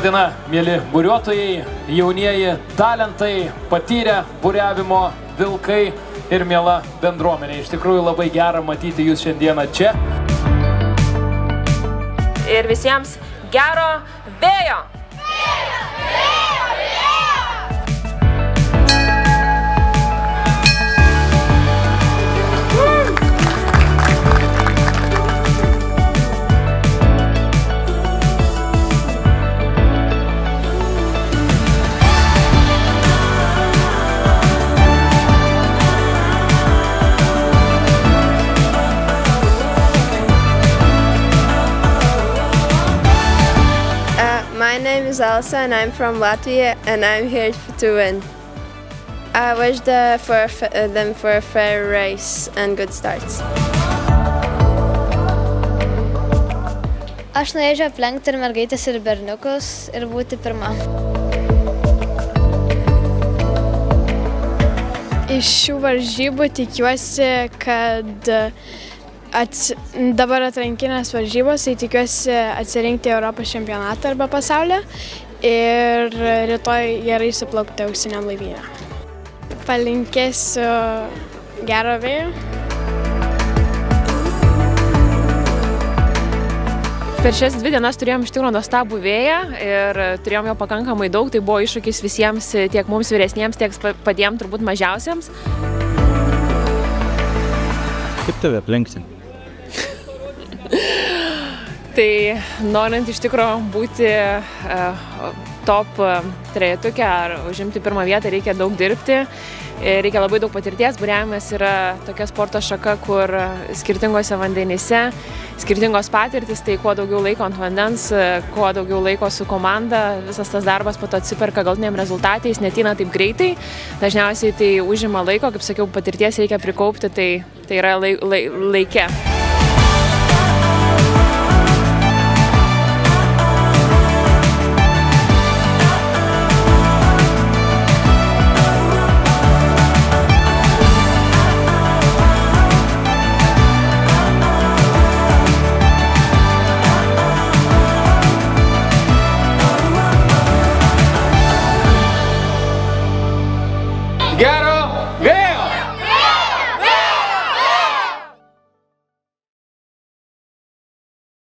Labadiena, mėly buriuotojai, jaunieji talentai, patyrę buriavimo vilkai ir miela bendruomenė. Iš tikrųjų labai gera matyti jūs šiandieną čia. Ir visiems gero vėjo! My name is Elsa and I'm from Latvia and I'm here to win. I wish them for a fair race and good starts. Aš norėčiau aplenkti ir mergaitės ir berniukus ir būti pirma. Iš šių varžybų tikiuosi, kad dabar atrankinės varžybos, tai tikiuosi atsirinkti Europos čempionatą arba pasaulio ir rytoj gerai suplaukti auksiniam laivyne. Palinkėsiu gero vėjo. Per šias 2 dienas turėjom iš tikrųjų nuostabų vėją ir turėjom jo pakankamai daug, tai buvo iššūkis visiems, tiek mums vyresniems, tiek padėjom turbūt mažiausiems. Kaip tave aplenksim? Tai norint iš tikrųjų būti top trejetuke ar užimti pirmą vietą, reikia daug dirbti, reikia labai daug patirties. Buriavimas yra tokia sporto šaka, kur skirtingose vandenyse, skirtingos patirtis, tai kuo daugiau laiko ant vandens, kuo daugiau laiko su komanda, visas tas darbas po to atsiperka galutiniam rezultatai, jis neateina taip greitai. Dažniausiai tai užima laiko, kaip sakiau, patirties reikia prikaupti, tai yra laike.